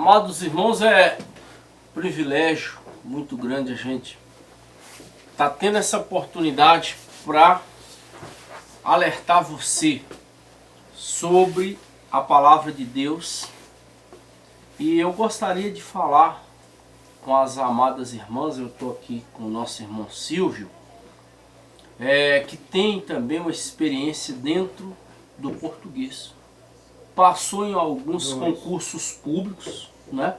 Amados irmãos, é um privilégio muito grande a gente tá tendo essa oportunidade para alertar você sobre a palavra de Deus. E eu gostaria de falar com as amadas irmãs. Eu estou aqui com o nosso irmão Silvio, que tem também uma experiência dentro do português. Passou em alguns concursos públicos, né?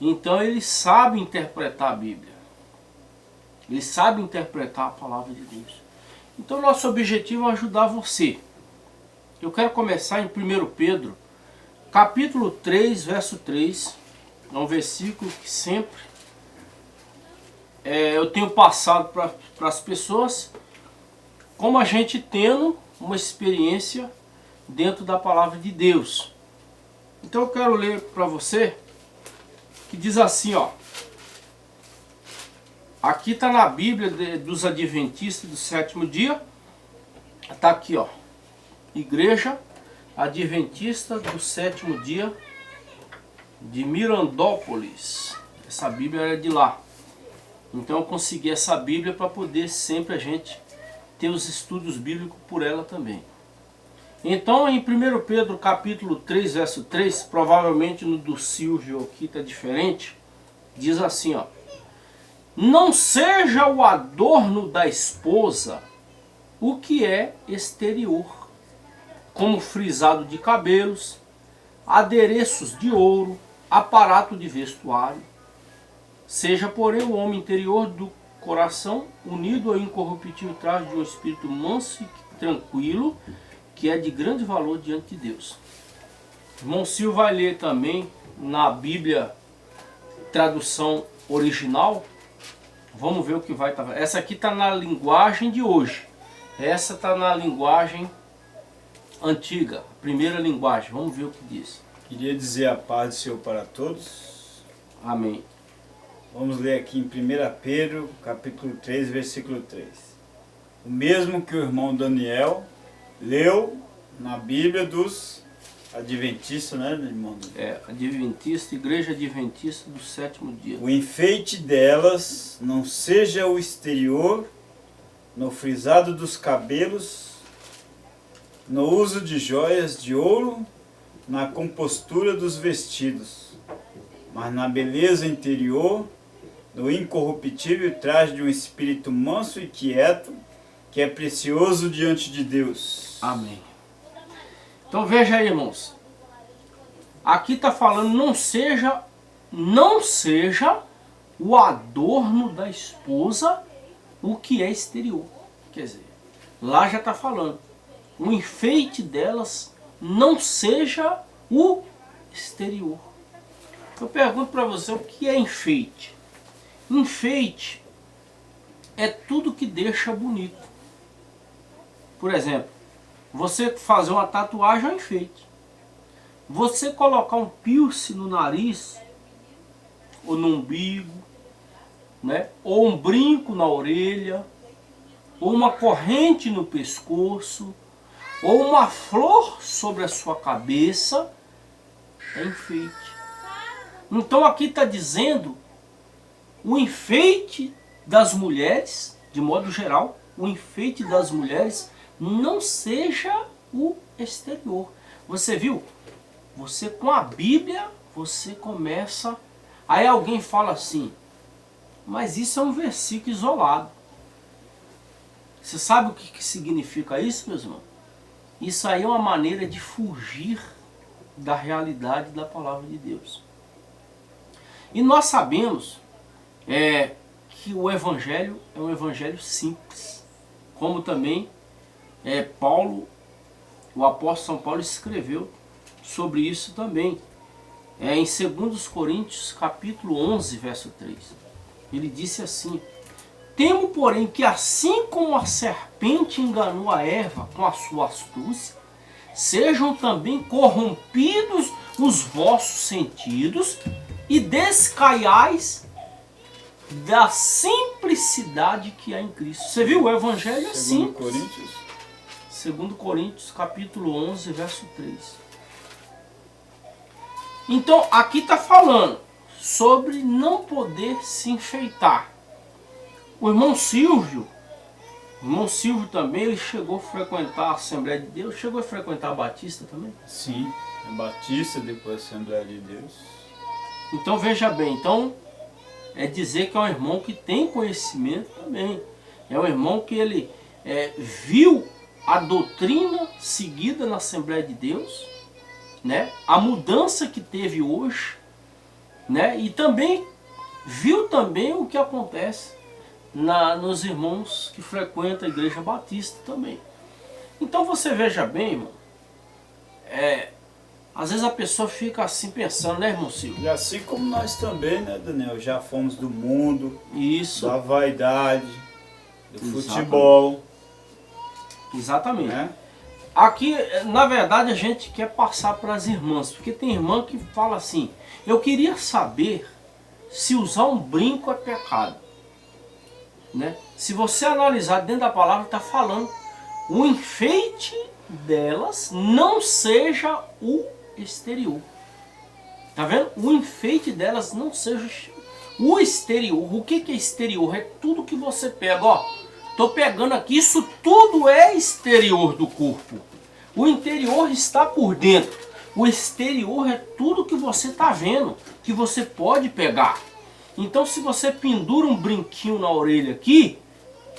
Então ele sabe interpretar a Bíblia. Ele sabe interpretar a palavra de Deus. Então nosso objetivo é ajudar você. Eu quero começar em 1 Pedro, capítulo 3, verso 3. É um versículo que sempre eu tenho passado para as pessoas, como a gente tendo uma experiência dentro da palavra de Deus. Então eu quero ler para você, que diz assim, ó. Aqui está na Bíblia dos Adventistas do sétimo dia. Está aqui, ó. Igreja Adventista do sétimo dia de Mirandópolis. Essa Bíblia era de lá. Então eu consegui essa Bíblia para poder sempre a gente ter os estudos bíblicos por ela também. Então em 1 Pedro capítulo 3, verso 3, provavelmente no do Silvio aqui está diferente, diz assim, ó. Não seja o adorno da esposa o que é exterior, como frisado de cabelos, adereços de ouro, aparato de vestuário. Seja, porém, o homem interior do coração, unido ao incorruptível traje de um espírito manso e tranquilo, que é de grande valor diante de Deus. Irmão Silvio vai ler também na Bíblia, tradução original. Vamos ver o que vai estar. Essa aqui está na linguagem de hoje. Essa está na linguagem antiga, a primeira linguagem. Vamos ver o que diz. Queria dizer a paz do Senhor para todos. Amém. Vamos ler aqui em 1 Pedro, capítulo 3, versículo 3. O mesmo que o irmão Daniel leu na Bíblia dos Adventistas, né, irmão? Adventista, Igreja Adventista do sétimo dia. O enfeite delas não seja o exterior, no frisado dos cabelos, no uso de joias de ouro, na compostura dos vestidos, mas na beleza interior, no incorruptível traje de um espírito manso e quieto, que é precioso diante de Deus. Amém. Então veja aí, irmãos. Aqui está falando, não seja o adorno da esposa o que é exterior. Quer dizer, lá já está falando, o enfeite delas não seja o exterior. Eu pergunto para você, o que é enfeite? Enfeite é tudo que deixa bonito. Por exemplo, você fazer uma tatuagem é um enfeite. Você colocar um piercing no nariz, ou no umbigo, né? Ou um brinco na orelha, ou uma corrente no pescoço, ou uma flor sobre a sua cabeça, é enfeite. Então aqui está dizendo o enfeite das mulheres, de modo geral, o enfeite das mulheres não seja o exterior. Você viu? Você com a Bíblia, você começa... Aí alguém fala assim, mas isso é um versículo isolado. Você sabe o que significa isso, meus irmãos? Isso aí é uma maneira de fugir da realidade da palavra de Deus. E nós sabemos que o Evangelho é um Evangelho simples. Como também Paulo, o apóstolo São Paulo escreveu sobre isso também. Em 2 Coríntios capítulo 11, verso 3. Ele disse assim: temo, porém, que assim como a serpente enganou a Eva com a sua astúcia, sejam também corrompidos os vossos sentidos e descaiais da simplicidade que há em Cristo. Você viu? O Evangelho é simples. 2 Coríntios capítulo 11, verso 3. Então aqui está falando sobre não poder se enfeitar. O irmão Silvio também, ele chegou a frequentar a Assembleia de Deus, chegou a frequentar a Batista também. Sim, a Batista, depois a Assembleia de Deus. Então veja bem, então é dizer que é um irmão que tem conhecimento também. É um irmão que ele viu a doutrina seguida na Assembleia de Deus, né? A mudança que teve hoje, né? E também viu também o que acontece nos irmãos que frequentam a Igreja Batista também. Então você veja bem, irmão, às vezes a pessoa fica assim pensando, né, irmão Silvio? E assim como nós também, né, Daniel? Já fomos do mundo, Isso. da vaidade, do futebol. Exatamente. Né? Aqui, na verdade, a gente quer passar para as irmãs, porque tem irmã que fala assim, eu queria saber se usar um brinco é pecado. Né? Se você analisar dentro da palavra, está falando, o enfeite delas não seja o exterior. Tá vendo? O enfeite delas não seja o exterior. O que é exterior? É tudo que você pega, ó. Tô pegando aqui, isso tudo é exterior do corpo. O interior está por dentro. O exterior é tudo que você está vendo, que você pode pegar. Então se você pendura um brinquinho na orelha aqui,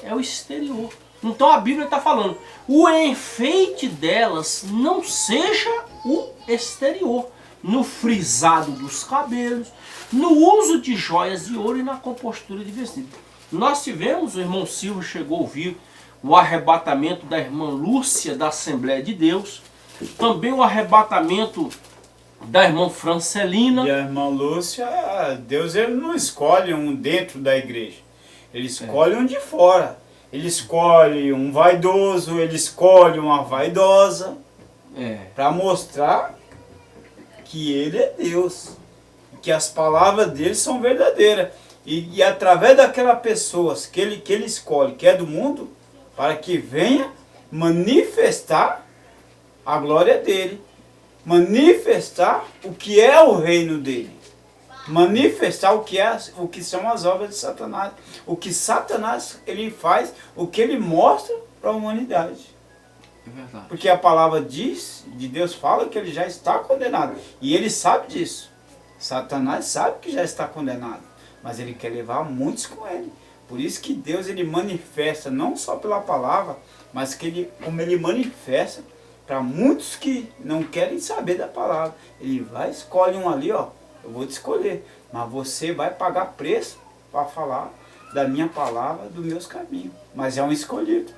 é o exterior. Então a Bíblia está falando, o enfeite delas não seja o exterior. No frisado dos cabelos, no uso de joias de ouro e na compostura de vestido. Nós tivemos, o irmão Silvio chegou a ouvir o arrebatamento da irmã Lúcia da Assembleia de Deus, também o arrebatamento da irmã Francelina. E a irmã Lúcia, Deus ele não escolhe um dentro da igreja, ele escolhe um de fora. Ele escolhe um vaidoso, ele escolhe uma vaidosa, para mostrar que ele é Deus, que as palavras dele são verdadeiras. E através daquelas pessoas que ele escolhe, que é do mundo, para que venha manifestar a glória dele, manifestar o que é o reino dele, manifestar o que são as obras de Satanás, o que Satanás ele faz, o que ele mostra para a humanidade. É verdade. Porque a palavra de Deus fala que ele já está condenado. E ele sabe disso. Satanás sabe que já está condenado. Mas ele quer levar muitos com ele. Por isso que Deus ele manifesta, não só pela palavra, mas como ele manifesta para muitos que não querem saber da palavra. Ele vai, escolhe um ali, ó. Eu vou te escolher. Mas você vai pagar preço para falar da minha palavra, dos meus caminhos. Mas é um escolhido.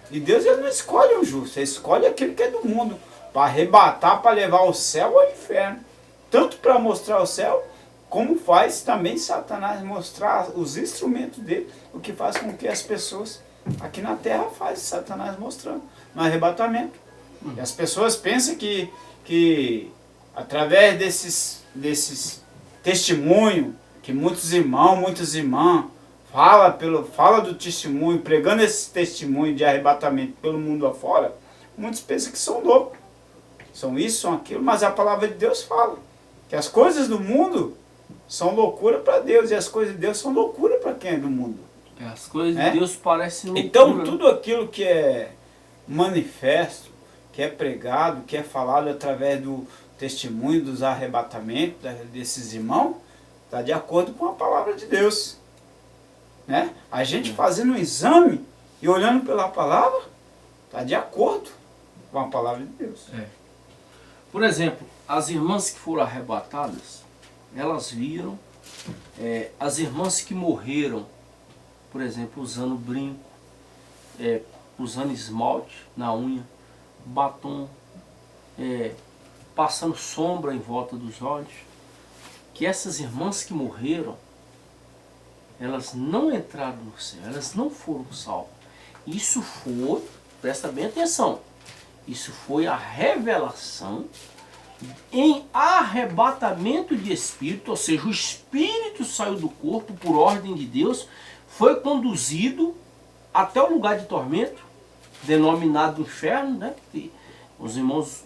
E Deus ele não escolhe um justo, ele escolhe aquele que é do mundo, para arrebatar, para levar o céu ao inferno. Tanto para mostrar o céu, como faz também Satanás mostrar os instrumentos dele, o que faz com que as pessoas aqui na terra faz Satanás mostrando, no arrebatamento. E as pessoas pensam que através desses testemunhos, que muitos irmãos, muitas irmãs, fala do testemunho, pregando esse testemunho de arrebatamento pelo mundo afora, muitos pensam que são loucos. São isso, são aquilo, mas a palavra de Deus fala que as coisas do mundo são loucura para Deus, e as coisas de Deus são loucura para quem é do mundo. As coisas de Deus parecem loucura. Então tudo aquilo que é manifesto, que é pregado, que é falado através do testemunho, dos arrebatamentos desses irmãos, está de acordo com a palavra de Deus. Né? A gente fazendo um exame e olhando pela palavra, está de acordo com a palavra de Deus. Por exemplo, as irmãs que foram arrebatadas, elas viram as irmãs que morreram, por exemplo, usando brinco, usando esmalte na unha, batom, passando sombra em volta dos olhos, que essas irmãs que morreram, elas não entraram no céu, elas não foram salvas. Isso foi, presta bem atenção, isso foi a revelação em arrebatamento de espírito, ou seja, o espírito saiu do corpo por ordem de Deus, foi conduzido até o lugar de tormento, denominado inferno, né? Que os irmãos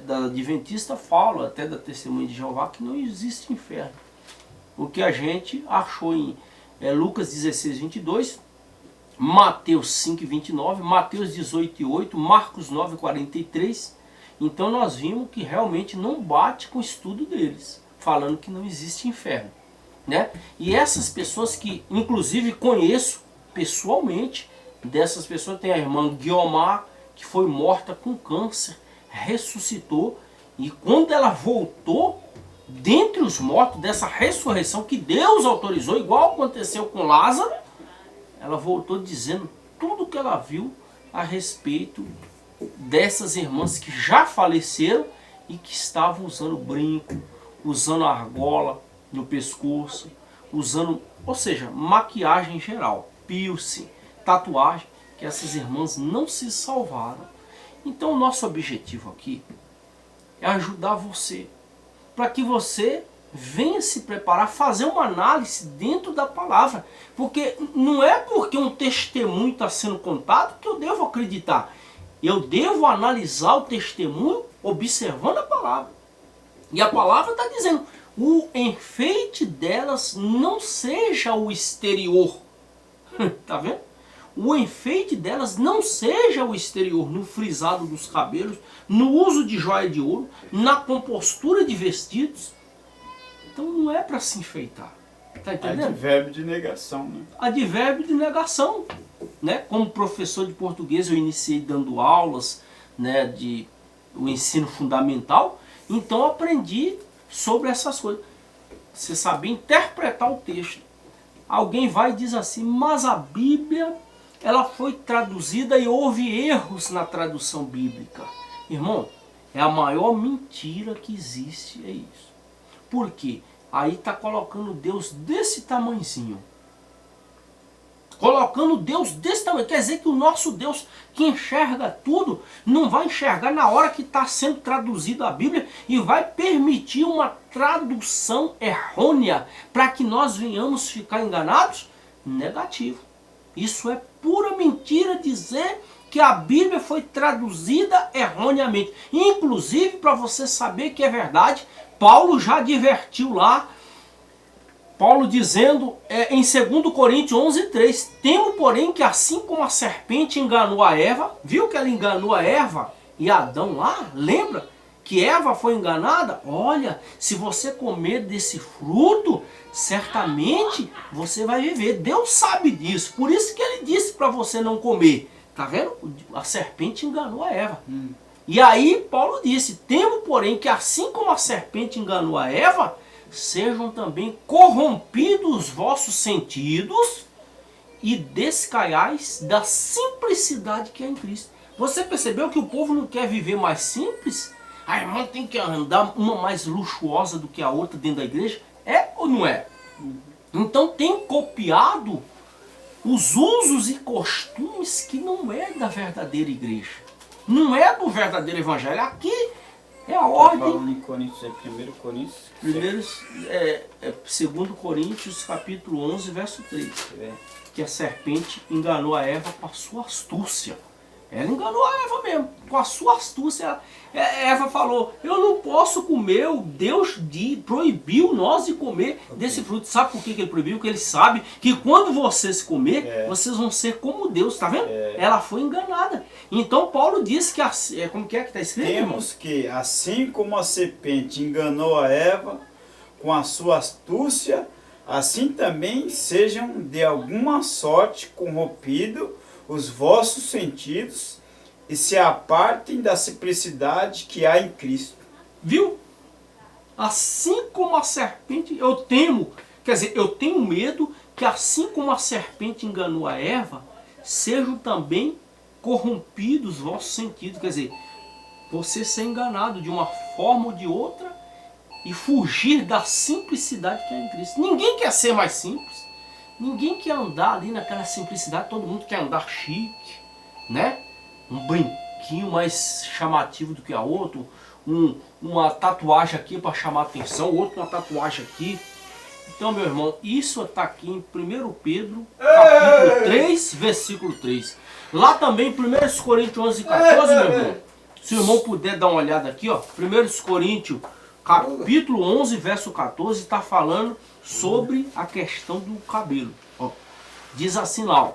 da Adventista falam, até da Testemunha de Jeová, que não existe inferno. O que a gente achou em Lucas 16, 22, Mateus 5, 29, Mateus 18, 8, Marcos 9, 43. Então nós vimos que realmente não bate com o estudo deles, falando que não existe inferno, né? E essas pessoas que, inclusive, conheço pessoalmente, dessas pessoas tem a irmã Guiomar, que foi morta com câncer, ressuscitou, e quando ela voltou, dentre os mortos, dessa ressurreição que Deus autorizou, igual aconteceu com Lázaro, ela voltou dizendo tudo o que ela viu a respeito dessas irmãs que já faleceram e que estavam usando brinco, usando argola no pescoço, usando, ou seja, maquiagem geral, piercing, tatuagem, que essas irmãs não se salvaram. Então o nosso objetivo aqui é ajudar você, para que você venha se preparar, fazer uma análise dentro da palavra. Porque não é porque um testemunho está sendo contado que eu devo acreditar. Eu devo analisar o testemunho observando a palavra. E a palavra está dizendo, o enfeite delas não seja o exterior. Tá vendo? O enfeite delas não seja o exterior, no frisado dos cabelos, no uso de joia de ouro, na compostura de vestidos. Então não é para se enfeitar. Tá entendendo? Advérbio de negação, né? Advérbio de negação. Né? Como professor de português eu iniciei dando aulas, né, de o ensino fundamental. Então eu aprendi sobre essas coisas. Você saber interpretar o texto. Alguém vai e diz assim, mas a Bíblia ela foi traduzida e houve erros na tradução bíblica. Irmão, é a maior mentira que existe, é isso. Por quê? Aí está colocando Deus desse tamanhozinho. Colocando Deus desse tamanho. Quer dizer que o nosso Deus, que enxerga tudo, não vai enxergar na hora que está sendo traduzida a Bíblia e vai permitir uma tradução errônea para que nós venhamos ficar enganados? Negativo. Isso é pura mentira dizer que a Bíblia foi traduzida erroneamente. Inclusive, para você saber que é verdade, Paulo já advertiu lá, Paulo dizendo em 2 Coríntios 11, 3, temo, porém, que assim como a serpente enganou a Eva, viu que ela enganou a Eva e Adão lá? Lembra que Eva foi enganada? Olha, se você comer desse fruto, certamente você vai viver. Deus sabe disso, por isso que ele disse para você não comer. Tá vendo? A serpente enganou a Eva. E aí Paulo disse, temo, porém, que assim como a serpente enganou a Eva, sejam também corrompidos os vossos sentidos e descaiais da simplicidade que é em Cristo. Você percebeu que o povo não quer viver mais simples? A irmã tem que andar uma mais luxuosa do que a outra dentro da igreja? É ou não é? Então tem copiado os usos e costumes que não é da verdadeira igreja. Não é do verdadeiro evangelho. Aqui é a ordem. Falando em Coríntios, é 1 Coríntios? 2 Coríntios, capítulo 11, verso 3. Que a serpente enganou a Eva com a sua astúcia. Ela enganou a Eva mesmo, com a sua astúcia. Eva falou, eu não posso comer, o Deus proibiu nós de comer desse fruto. Sabe por que ele proibiu? Porque ele sabe que quando vocês comer, vocês vão ser como Deus, tá vendo? Ela foi enganada. Então Paulo disse que, como que está escrito? Temos que, assim como a serpente enganou a Eva com a sua astúcia, assim também sejam de alguma sorte corrompidos os vossos sentidos e se apartem da simplicidade que há em Cristo. Viu? Assim como a serpente, eu temo, quer dizer, eu tenho medo que assim como a serpente enganou a Eva, sejam também corrompidos os vossos sentidos. Quer dizer, você ser enganado de uma forma ou de outra e fugir da simplicidade que há em Cristo. Ninguém quer ser mais simples. Ninguém quer andar ali naquela simplicidade, todo mundo quer andar chique, né? Um brinquinho mais chamativo do que a outro, uma tatuagem aqui para chamar a atenção, outro uma tatuagem aqui. Então, meu irmão, isso está aqui em 1 Pedro, capítulo 3, versículo 3. Lá também, 1 Coríntios 11, 14, meu irmão, Se o irmão puder dar uma olhada aqui, ó, 1 Coríntios, capítulo 11, verso 14, está falando sobre a questão do cabelo. Ó, diz assim lá, ó,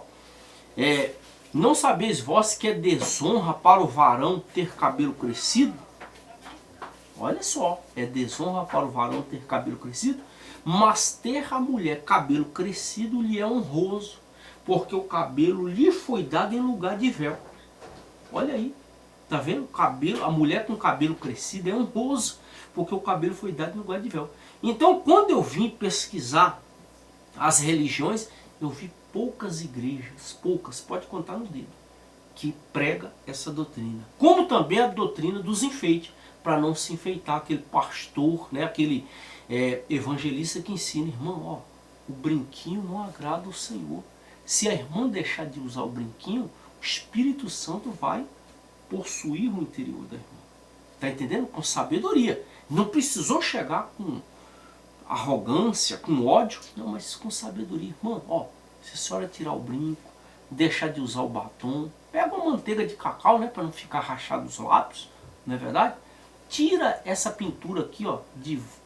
não sabeis vós que é desonra para o varão ter cabelo crescido? Olha só, é desonra para o varão ter cabelo crescido, mas ter a mulher cabelo crescido lhe é honroso, porque o cabelo lhe foi dado em lugar de véu. Olha aí, tá vendo? O cabelo, a mulher com cabelo crescido é honroso, porque o cabelo foi dado em lugar de véu. Então, quando eu vim pesquisar as religiões, eu vi poucas igrejas, poucas, pode contar no dedo, que prega essa doutrina. Como também a doutrina dos enfeites, para não se enfeitar, aquele pastor, né, aquele evangelista que ensina, irmão, ó, o brinquinho não agrada ao Senhor. Se a irmã deixar de usar o brinquinho, o Espírito Santo vai possuir o interior da irmã. Está entendendo? Com sabedoria. Não precisou chegar com arrogância, com ódio, não, mas com sabedoria. Irmão, ó, se a senhora tirar o brinco, deixar de usar o batom, pega uma manteiga de cacau, né, para não ficar rachado os lábios, não é verdade? Tira essa pintura aqui, ó,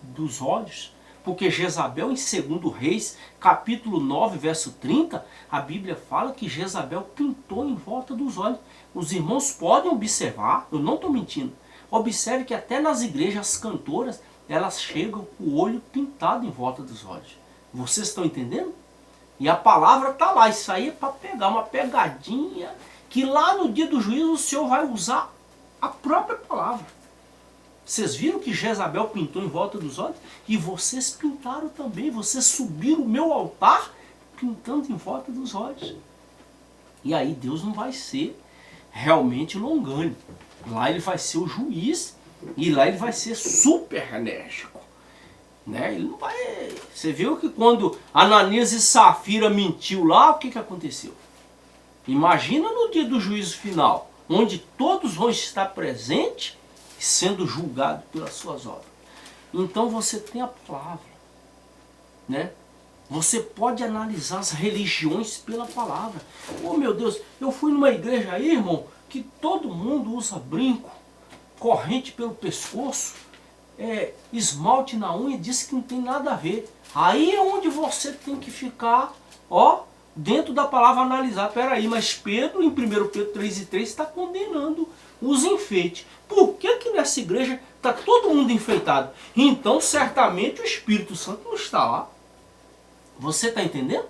dos olhos, porque Jezabel, em 2 Reis, capítulo 9, verso 30, a Bíblia fala que Jezabel pintou em volta dos olhos. Os irmãos podem observar, eu não estou mentindo, observe que até nas igrejas as cantoras, elas chegam com o olho pintado em volta dos olhos. Vocês estão entendendo? E a palavra está lá, isso aí é para pegar uma pegadinha, que lá no dia do juízo o Senhor vai usar a própria palavra. Vocês viram que Jezabel pintou em volta dos olhos? E vocês pintaram também, vocês subiram o meu altar pintando em volta dos olhos. E aí Deus não vai ser realmente longânimo. Lá ele vai ser o juiz e lá ele vai ser super enérgico. Né? Ele não vai... Você viu que quando Ananias e Safira mentiu lá, o que aconteceu? Imagina no dia do juízo final, onde todos vão estar presentes, sendo julgado pelas suas obras. Então você tem a palavra, né? Você pode analisar as religiões pela palavra. Oh meu Deus, eu fui numa igreja aí, irmão, que todo mundo usa brinco, corrente pelo pescoço, esmalte na unha, diz que não tem nada a ver. Aí é onde você tem que ficar, ó, dentro da palavra analisar. Peraí, mas Pedro, em 1 Pedro 3:3, está condenando os enfeites. Por que que nessa igreja está todo mundo enfeitado? Então, certamente o Espírito Santo não está lá. Você está entendendo?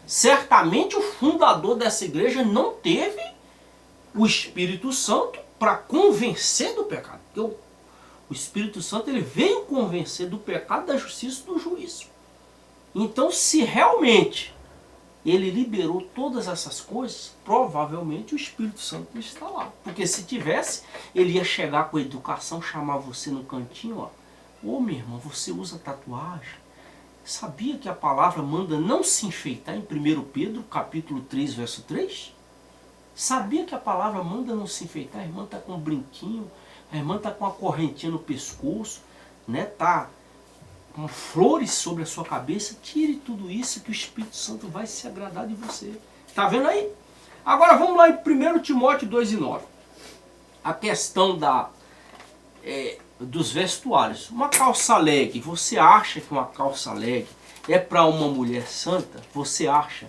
Certamente o fundador dessa igreja não teve o Espírito Santo para convencer do pecado. Porque o Espírito Santo ele veio convencer do pecado, da justiça e do juízo. Então, se realmente ele liberou todas essas coisas, provavelmente o Espírito Santo não está lá. Porque se tivesse, ele ia chegar com a educação, chamar você no cantinho, ó. Ô minha irmã, você usa tatuagem? Sabia que a palavra manda não se enfeitar em 1 Pedro, capítulo 3, verso 3? Sabia que a palavra manda não se enfeitar? A irmã está com um brinquinho, a irmã está com uma correntinha no pescoço, né? Tá com flores sobre a sua cabeça. Tire tudo isso que o Espírito Santo vai se agradar de você. Tá vendo aí? Agora vamos lá em 1 Timóteo 2:9. A questão dos vestuários. Uma calça leg, você acha que uma calça leg é para uma mulher santa? Você acha?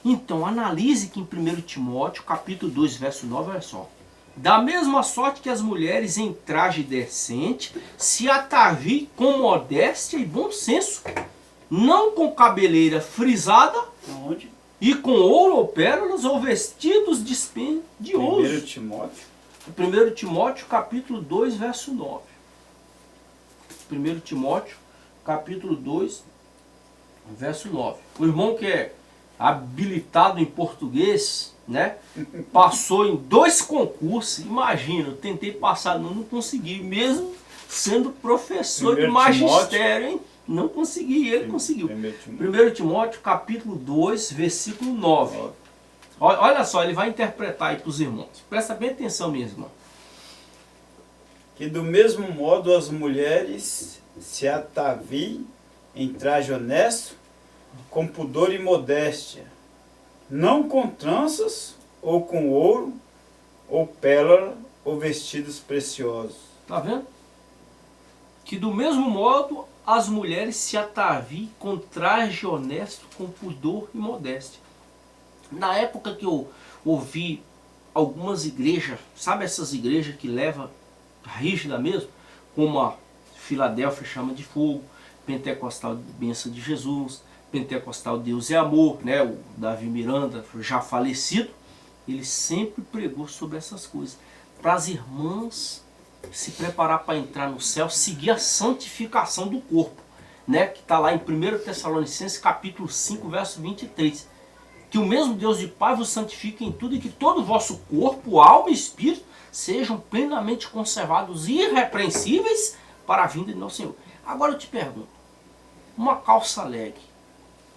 Então analise que em 1 Timóteo capítulo 2, verso 9, olha só. Da mesma sorte que as mulheres em traje decente se ataviem com modéstia e bom senso, não com cabeleira frisada e com ouro ou pérolas ou vestidos dispendiosos. 1 Timóteo. 1 Timóteo capítulo 2, verso 9. 1 Timóteo capítulo 2, verso 9. O irmão que é habilitado em português, né? Passou em 2 concursos. Imagina, eu tentei passar, não consegui, mesmo sendo professor de magistério, hein? Não consegui, ele conseguiu. 1 Timóteo capítulo 2, versículo 9. Olha só, ele vai interpretar aí para os irmãos. Presta bem atenção, minha irmã. Que do mesmo modo as mulheres se ataviem em traje honesto, com pudor e modéstia, não com tranças, ou com ouro, ou ou vestidos preciosos. Tá vendo? Que do mesmo modo as mulheres se ataviem com traje honesto, com pudor e modéstia. Na época que eu ouvi algumas igrejas, sabe essas igrejas que levam rígida mesmo, como a Filadélfia Chama de Fogo, Pentecostal Bênção de Jesus, Pentecostal Deus é Amor, né? O Davi Miranda, já falecido, ele sempre pregou sobre essas coisas, para as irmãs se preparar para entrar no céu, seguir a santificação do corpo, né? Que está lá em 1 Tessalonicenses capítulo 5, verso 23. Que o mesmo Deus e Pai vos santifique em tudo e que todo o vosso corpo, alma e espírito sejam plenamente conservados irrepreensíveis para a vinda de nosso Senhor. Agora eu te pergunto, uma calça leg,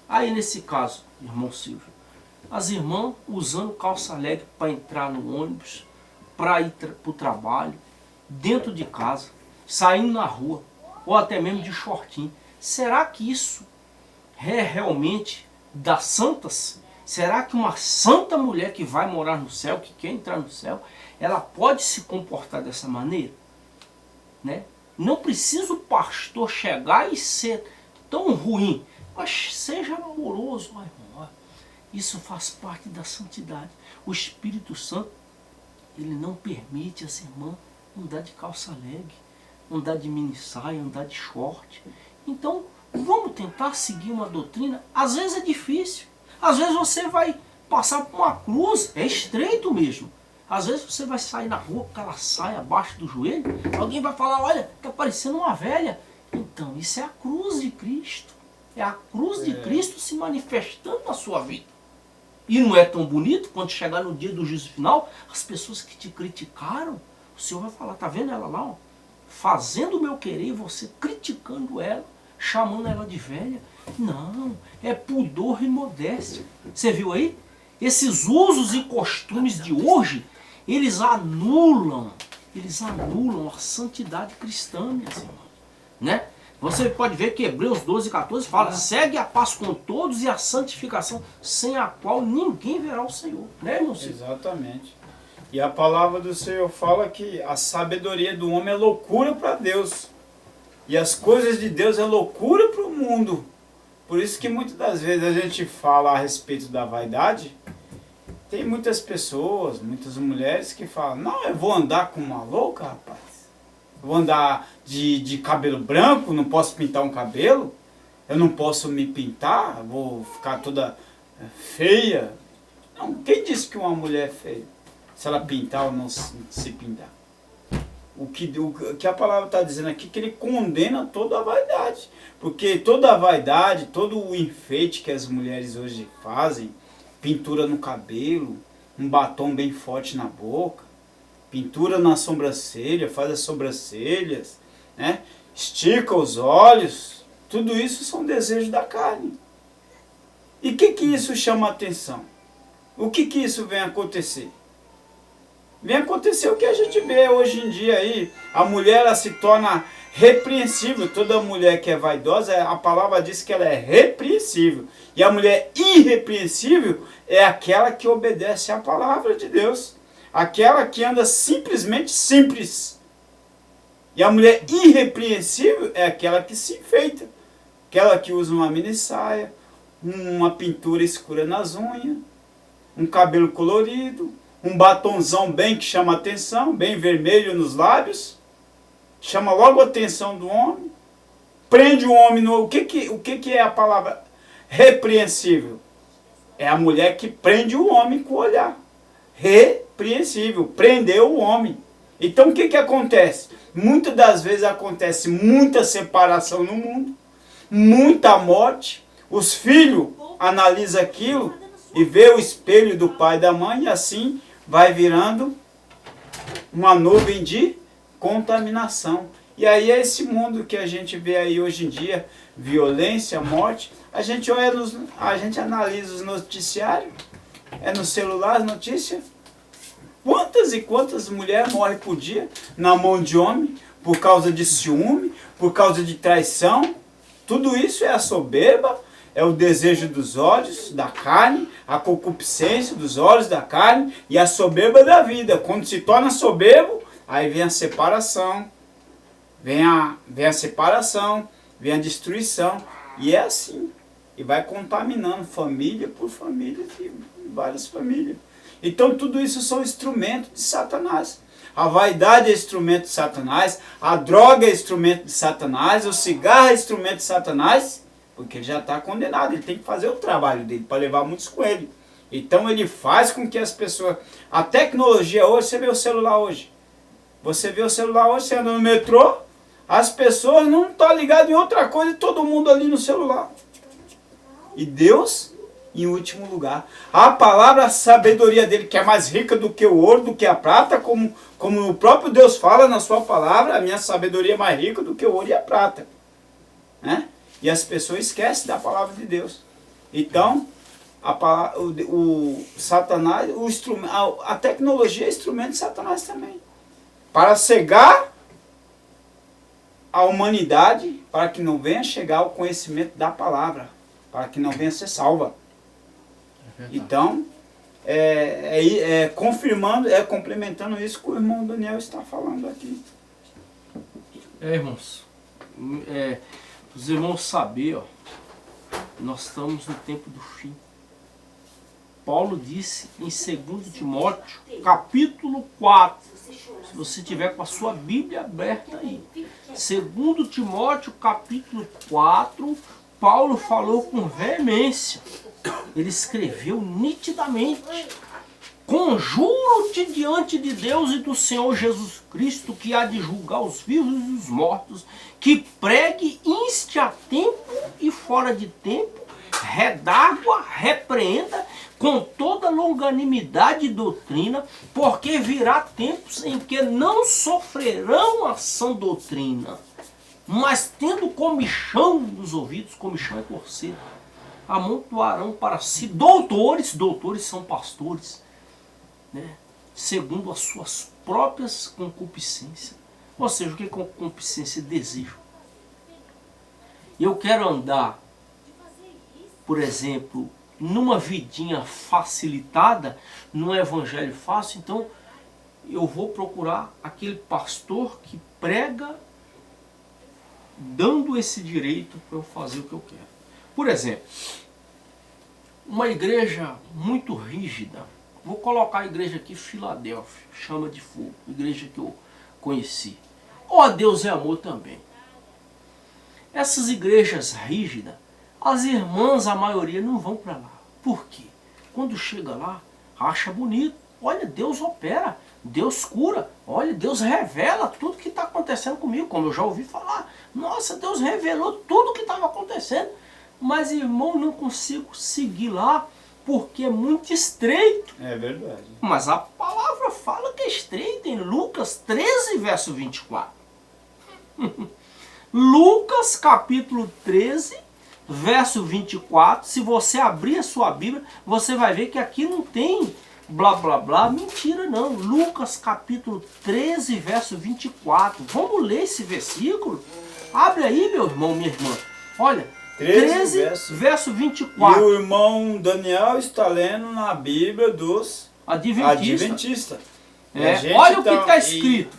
aí nesse caso, irmão Silvio, as irmãs usando calça leg para entrar no ônibus, para ir para o trabalho, dentro de casa, saindo na rua, ou até mesmo de shortinho, será que isso é realmente das santas? Será que uma santa mulher que vai morar no céu, que quer entrar no céu, ela pode se comportar dessa maneira? Né? Não precisa o pastor chegar e ser tão ruim, mas seja amoroso, meu irmão. Isso faz parte da santidade. O Espírito Santo, ele não permite as irmãs andar de calça leg, andar de mini saia, andar de short. Então, vamos tentar seguir uma doutrina. Às vezes é difícil. Às vezes você vai passar por uma cruz, é estreito mesmo. Às vezes você vai sair na rua com aquela saia abaixo do joelho, alguém vai falar, olha, está parecendo uma velha. Então, isso é a cruz de Cristo. É a cruz de Cristo se manifestando na sua vida. E não é tão bonito quando chegar no dia do juízo final, as pessoas que te criticaram, o Senhor vai falar, tá vendo ela lá, ó, fazendo o meu querer e você criticando ela, chamando ela de velha. Não, é pudor e modéstia. Você viu aí? Esses usos e costumes de hoje, eles anulam a santidade cristã, minhas irmãs. Né? Você pode ver que Hebreus 12, 14 fala, segue a paz com todos e a santificação, sem a qual ninguém verá o Senhor. Né, irmão? Exatamente. E a palavra do Senhor fala que a sabedoria do homem é loucura para Deus. E as coisas de Deus é loucura para o mundo. Por isso que muitas das vezes a gente fala a respeito da vaidade. Tem muitas pessoas, muitas mulheres que falam, não, eu vou andar com uma louca, rapaz. Eu vou andar de cabelo branco, não posso pintar um cabelo. Eu não posso me pintar, vou ficar toda feia. Não, quem disse que uma mulher é feia? Se ela pintar ou não se pintar. O que a palavra está dizendo aqui é que ele condena toda a vaidade. Porque toda a vaidade, todo o enfeite que as mulheres hoje fazem, pintura no cabelo, um batom bem forte na boca, pintura na sobrancelha, faz as sobrancelhas, né? Estica os olhos, tudo isso são desejos da carne. E o que isso chama a atenção? O que isso vem acontecer? Vem acontecer o que a gente vê hoje em dia aí. A mulher ela se torna repreensível. Toda mulher que é vaidosa, a palavra diz que ela é repreensível. E a mulher irrepreensível é aquela que obedece à palavra de Deus. Aquela que anda simplesmente simples. E a mulher irrepreensível é aquela que se enfeita. Aquela que usa uma mini saia, uma pintura escura nas unhas, um cabelo colorido, um batonzão bem que chama atenção, bem vermelho nos lábios, chama logo a atenção do homem, prende o homem no... O que é a palavra repreensível? É a mulher que prende o homem com o olhar. Repreensível, prendeu o homem. Então o que acontece? Muitas das vezes acontece muita separação no mundo, muita morte, os filhos analisam aquilo e vê o espelho do pai e da mãe e assim vai virando uma nuvem de contaminação. E aí é esse mundo que a gente vê aí hoje em dia, violência, morte. A gente olha, a gente analisa os noticiários, é no celular as notícias. Quantas e quantas mulheres morrem por dia na mão de homem por causa de ciúme, por causa de traição. Tudo isso é a soberba, é o desejo dos olhos, da carne, a concupiscência dos olhos, da carne e a soberba da vida. Quando se torna soberbo, aí vem a separação, vem a separação, vem a destruição. E é assim. E vai contaminando família por família, várias famílias. Então tudo isso são instrumentos de Satanás. A vaidade é instrumento de Satanás, a droga é instrumento de Satanás, o cigarro é instrumento de Satanás, porque ele já está condenado, ele tem que fazer o trabalho dele para levar muitos com ele. Então ele faz com que as pessoas... A tecnologia hoje, você vê o celular hoje. Você vê o celular hoje, você anda no metrô, as pessoas não estão ligadas em outra coisa e todo mundo ali no celular. E Deus, em último lugar. A palavra, a sabedoria dele, que é mais rica do que o ouro, do que a prata, como o próprio Deus fala na sua palavra, a minha sabedoria é mais rica do que o ouro e a prata. Né? E as pessoas esquecem da palavra de Deus. Então, o Satanás, a tecnologia é instrumento de Satanás também. Para cegar a humanidade, para que não venha chegar ao conhecimento da palavra, para que não venha ser salva. Então, confirmando, complementando isso que o irmão Daniel está falando aqui. Irmãos, os irmãos saber, ó, nós estamos no tempo do fim. Paulo disse em 2 Timóteo, capítulo 4, se você tiver com a sua Bíblia aberta aí. 2 Timóteo, capítulo 4, Paulo falou com veemência. Ele escreveu nitidamente: conjuro-te diante de Deus e do Senhor Jesus Cristo, que há de julgar os vivos e os mortos, que pregue, inste a tempo e fora de tempo, redargua, repreenda com toda longanimidade e doutrina, porque virá tempos em que não sofrerão a sã doutrina, mas tendo comichão nos ouvidos, comichão é coceira, amontoarão para si doutores são pastores, né? Segundo as suas próprias concupiscências. Ou seja, o que é concupiscência? Desejo. Eu quero andar, por exemplo, numa vidinha facilitada, num evangelho fácil, então eu vou procurar aquele pastor que prega dando esse direito para eu fazer o que eu quero. Por exemplo, uma igreja muito rígida, vou colocar a igreja aqui, Filadélfia, chama de fogo, igreja que eu conheci. Ó, Deus é amor também. Essas igrejas rígidas, as irmãs, a maioria, não vão para lá. Por quê? Quando chega lá, acha bonito. Olha, Deus opera, Deus cura. Olha, Deus revela tudo que está acontecendo comigo. Como eu já ouvi falar. Nossa, Deus revelou tudo o que estava acontecendo. Mas, irmão, não consigo seguir lá porque é muito estreito. É verdade. Mas a palavra fala que é estreito em Lucas 13, verso 24. Lucas capítulo 13, verso 24, se você abrir a sua Bíblia, você vai ver que aqui não tem blá blá blá, mentira não. Lucas capítulo 13, verso 24. Vamos ler esse versículo? Abre aí, meu irmão, minha irmã. Olha, 13 verso 24. E o irmão Daniel está lendo na Bíblia dos Adventistas. Olha o que está escrito.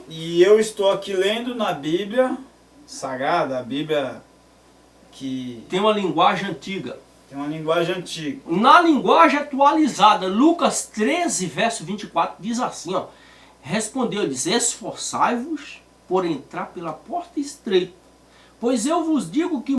E eu estou aqui lendo na Bíblia Sagrada, a Bíblia que tem uma linguagem antiga. Tem uma linguagem antiga. Na linguagem atualizada, Lucas 13, verso 24, diz assim, ó. Respondeu-lhes: esforçai-vos por entrar pela porta estreita, pois eu vos digo que